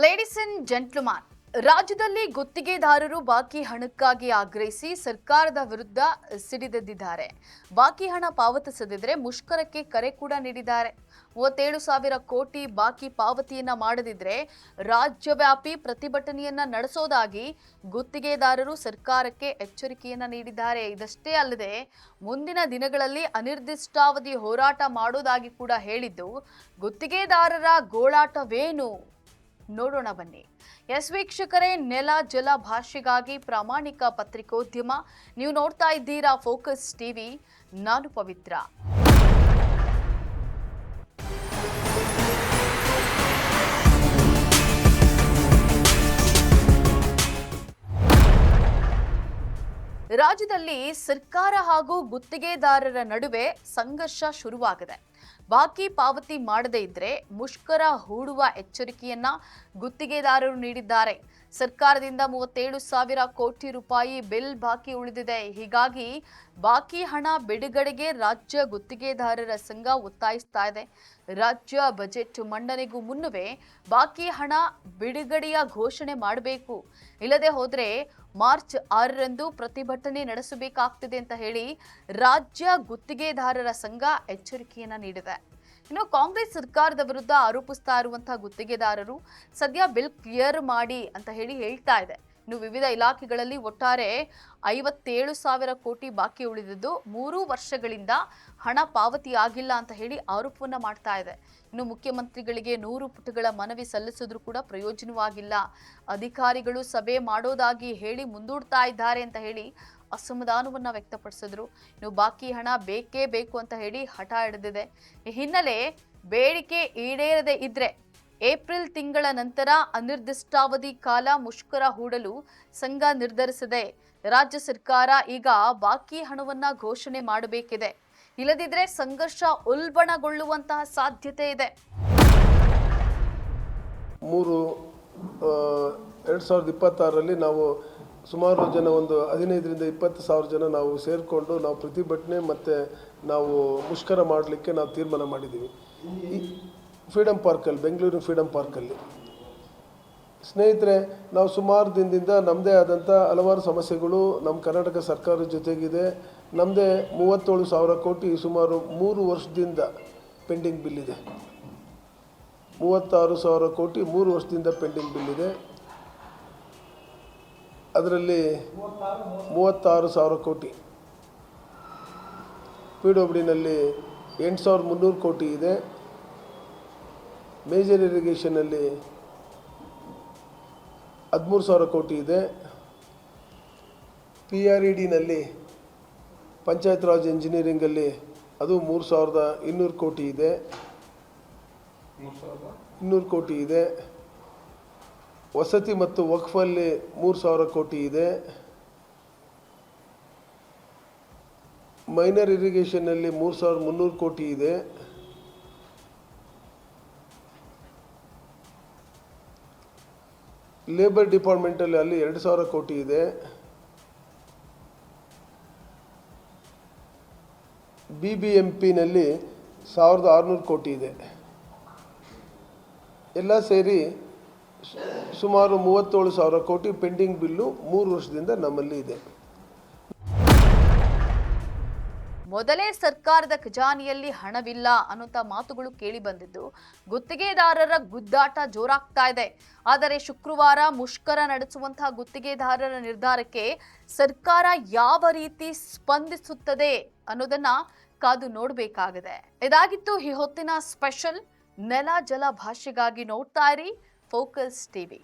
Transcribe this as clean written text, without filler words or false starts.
Ladies and gentleman, ರಾಜ್ಯದಲ್ಲಿ ಗುತ್ತಿಗೆದಾರರು ಬಾಕಿ ಹಣಕ್ಕಾಗಿ ಆಗ್ರಹಿಸಿ ಸರ್ಕಾರದ ವಿರುದ್ಧ ಸಿಡಿದೆದ್ದಿದ್ದಾರೆ. ಬಾಕಿ ಹಣ ಪಾವತಿಸದಿದ್ದರೆ ಮುಷ್ಕರಕ್ಕೆ ಕರೆ ಕೂಡ ನೀಡಿದ್ದಾರೆ. 37,000 ಕೋಟಿ ಬಾಕಿ ಪಾವತಿಯನ್ನ ಮಾಡದಿದ್ರೆ ರಾಜ್ಯವ್ಯಾಪಿ ಪ್ರತಿಭಟನೆಯನ್ನ ನಡೆಸೋದಾಗಿ ಗುತ್ತಿಗೆದಾರರು ಸರ್ಕಾರಕ್ಕೆ ಎಚ್ಚರಿಕೆಯನ್ನ ನೀಡಿದ್ದಾರೆ. ಇದಷ್ಟೇ ಅಲ್ಲದೆ ಮುಂದಿನ ದಿನಗಳಲ್ಲಿ ಅನಿರ್ದಿಷ್ಟಾವಧಿ ಹೋರಾಟ ಮಾಡೋದಾಗಿ ಕೂಡ ಹೇಳಿದ್ದು, ಗುತ್ತಿಗೆದಾರರ ಗೋಳಾಟವೇನು ನೋಡೋಣ ಬನ್ನಿ. ಎಸ್ ವೀಕ್ಷಕರೇ, ನೆಲ ಜಲ ಭಾಷೆಗಾಗಿ ಪ್ರಾಮಾಣಿಕ ಪತ್ರಿಕೋದ್ಯಮ. ನೀವು ನೋಡ್ತಾ ಇದ್ದೀರಾ ಫೋಕಸ್ ಟಿವಿ. ನಾನು ಪವಿತ್ರ. ರಾಜ್ಯದಲ್ಲಿ ಸರ್ಕಾರ ಹಾಗೂ ಗುತ್ತಿಗೆದಾರರ ನಡುವೆ ಸಂಘರ್ಷ ಶುರುವಾಗಿದೆ. ಬಾಕಿ ಪಾವತಿ ಮಾಡದೇ ಇದ್ರೆ ಮುಷ್ಕರ ಹೂಡುವ ಎಚ್ಚರಿಕೆಯನ್ನ ಗುತ್ತಿಗೆದಾರರು ನೀಡಿದ್ದಾರೆ. ಸರ್ಕಾರದಿಂದ 37,000 ಕೋಟಿ ರೂಪಾಯಿ ಬಿಲ್ ಬಾಕಿ ಉಳಿದಿದೆ. ಹೀಗಾಗಿ ಬಾಕಿ ಹಣ ಬಿಡುಗಡೆಗೆ ರಾಜ್ಯ ಗುತ್ತಿಗೆದಾರರ ಸಂಘ ಒತ್ತಾಯಿಸ್ತಾ ಇದೆ. ರಾಜ್ಯ ಬಜೆಟ್ ಮಂಡನೆಗೂ ಮುನ್ನವೇ ಬಾಕಿ ಹಣ ಬಿಡುಗಡೆಯ ಘೋಷಣೆ ಮಾಡಬೇಕು, ಇಲ್ಲದೆ ಹೋದ್ರೆ ಮಾರ್ಚ್ 6ರಂದು ಪ್ರತಿಭಟನೆ ನಡೆಸಬೇಕಾಗ್ತದೆ ಅಂತ ಹೇಳಿ ರಾಜ್ಯ ಗುತ್ತಿಗೆದಾರರ ಸಂಘ ಎಚ್ಚರಿಕೆಯನ್ನ ನೀಡಿದೆ. ಇನ್ನು ಕಾಂಗ್ರೆಸ್ ಸರ್ಕಾರದ ವಿರುದ್ಧ ಆರೋಪಿಸ್ತಾ ಇರುವಂತಹ ಗುತ್ತಿಗೆದಾರರು ಸದ್ಯ ಬಿಲ್ ಕ್ಲಿಯರ್ ಮಾಡಿ ಅಂತ ಹೇಳ್ತಾ ಇದೆ. ಇನ್ನು ವಿವಿಧ ಇಲಾಖೆಗಳಲ್ಲಿ ಒಟ್ಟಾರೆ 57,000 ಕೋಟಿ ಬಾಕಿ ಉಳಿದಿದ್ದು 3 ವರ್ಷಗಳಿಂದ ಹಣ ಪಾವತಿ ಆಗಿಲ್ಲ ಅಂತ ಹೇಳಿ ಆರೋಪವನ್ನ ಮಾಡ್ತಾ ಇದೆ. ಇನ್ನು ಮುಖ್ಯಮಂತ್ರಿಗಳಿಗೆ 100 ಪುಟಗಳ ಮನವಿ ಸಲ್ಲಿಸಿದ್ರು ಕೂಡ ಪ್ರಯೋಜನವಾಗಿಲ್ಲ. ಅಧಿಕಾರಿಗಳು ಸಭೆ ಮಾಡೋದಾಗಿ ಹೇಳಿ ಮುಂದೂಡ್ತಾ ಇದ್ದಾರೆ ಅಂತ ಹೇಳಿ ಅಸಮಾಧಾನವನ್ನ ವ್ಯಕ್ತಪಡಿಸಿದ್ರು. ಇನ್ನು ಬಾಕಿ ಹಣ ಬೇಕೇ ಬೇಕು ಅಂತ ಹೇಳಿ ಹಠ ಹಿಡಿದಿದೆ. ಈ ಹಿನ್ನೆಲೆ ಬೇಡಿಕೆ ಈಡೇರದೆ ಇದ್ರೆ ಏಪ್ರಿಲ್ ತಿಂಗಳ ನಂತರ ಅನಿರ್ದಿಷ್ಟಾವಧಿ ಕಾಲ ಮುಷ್ಕರ ಹೂಡಲು ಸಂಘ ನಿರ್ಧರಿಸಿದೆ. ರಾಜ್ಯ ಸರ್ಕಾರ ಈಗ ಬಾಕಿ ಹಣವನ್ನ ಘೋಷಣೆ ಮಾಡಬೇಕಿದೆ, ಇಲ್ಲದಿದ್ರೆ ಸಂಘರ್ಷ ಉಲ್ಬಣಗೊಳ್ಳುವಂತಹ ಸಾಧ್ಯತೆ ಇದೆ. 2026ರಲ್ಲಿ ನಾವು ಸುಮಾರು ಜನ ಒಂದು 15ರಿಂದ 20,000 ಜನ ನಾವು ಸೇರಿಕೊಂಡು ನಾವು ಪ್ರತಿಭಟನೆ ಮತ್ತು ನಾವು ಮುಷ್ಕರ ಮಾಡಲಿಕ್ಕೆ ನಾವು ತೀರ್ಮಾನ ಮಾಡಿದ್ದೀವಿ. ಈ ಫ್ರೀಡಮ್ ಪಾರ್ಕಲ್ಲಿ, ಬೆಂಗಳೂರಿನ ಫ್ರೀಡಮ್ ಪಾರ್ಕಲ್ಲಿ. ಸ್ನೇಹಿತರೆ, ನಾವು ಸುಮಾರು ದಿನದಿಂದ ನಮ್ಮದೇ ಆದಂಥ ಹಲವಾರು ಸಮಸ್ಯೆಗಳು ನಮ್ಮ ಕರ್ನಾಟಕ ಸರ್ಕಾರದ ಜೊತೆಗಿದೆ. ನಮ್ಮದೇ 37,000 ಕೋಟಿ ಸುಮಾರು 3 ವರ್ಷದಿಂದ ಪೆಂಡಿಂಗ್ ಬಿಲ್ ಇದೆ. 36,000 ಕೋಟಿ 3 ವರ್ಷದಿಂದ ಪೆಂಡಿಂಗ್ ಬಿಲ್ ಇದೆ. ಅದರಲ್ಲಿ 36,000 ಕೋಟಿ PWDನಲ್ಲಿ 8,300 ಕೋಟಿ ಇದೆ. ಮೇಜರ್ ಇರಿಗೇಷನಲ್ಲಿ 13,000 ಕೋಟಿ ಇದೆ. PREDನಲ್ಲಿ ಪಂಚಾಯತ್ ರಾಜ್ ಇಂಜಿನಿಯರಿಂಗಲ್ಲಿ ಅದು 3,200 ಕೋಟಿ ಇದೆ. 200 ಕೋಟಿ ಇದೆ. ವಸತಿ ಮತ್ತು ವಕ್ಫಲ್ಲಿ 3,000 ಕೋಟಿ ಇದೆ. ಮೈನರ್ ಇರಿಗೇಷನ್ನಲ್ಲಿ 3,300 ಕೋಟಿ ಇದೆ. ಲೇಬರ್ ಡಿಪಾರ್ಟ್ಮೆಂಟಲ್ಲಿ ಅಲ್ಲಿ 2,000 ಕೋಟಿ ಇದೆ. BBMPನಲ್ಲಿ 1,600 ಕೋಟಿ ಇದೆ. ಎಲ್ಲ ಸೇರಿ ಸುಮಾರು 37,000 ಕೋಟಿ ಪೆಂಡಿಂಗ್ ಬಿಲ್ಲು 3 ವರ್ಷದಿಂದ ನಮ್ಮಲ್ಲಿ ಇದೆ. ಮೊದಲೇ ಸರ್ಕಾರದ ಖಜಾನೆಯಲ್ಲಿ ಹಣವಿಲ್ಲ ಅನ್ನುವಂಥ ಮಾತುಗಳು ಕೇಳಿ ಬಂದಿದ್ದು ಗುತ್ತಿಗೆದಾರರ ಗುದ್ದಾಟ ಜೋರಾಗ್ತಾ ಇದೆ. ಆದರೆ ಶುಕ್ರವಾರ ಮುಷ್ಕರ ನಡೆಸುವಂತಹ ಗುತ್ತಿಗೆದಾರರ ನಿರ್ಧಾರಕ್ಕೆ ಸರ್ಕಾರ ಯಾವ ರೀತಿ ಸ್ಪಂದಿಸುತ್ತದೆ ಅನ್ನೋದನ್ನ ಕಾದು ನೋಡಬೇಕಾಗಿದೆ. ಇದಾಗಿತ್ತು ಈ ಹೊತ್ತಿನ ಸ್ಪೆಷಲ್. ನೆಲ ಜಲ ಭಾಷೆಗಾಗಿ ನೋಡ್ತಾ ಇರಿ ಫೋಕಸ್ ಟಿವಿ.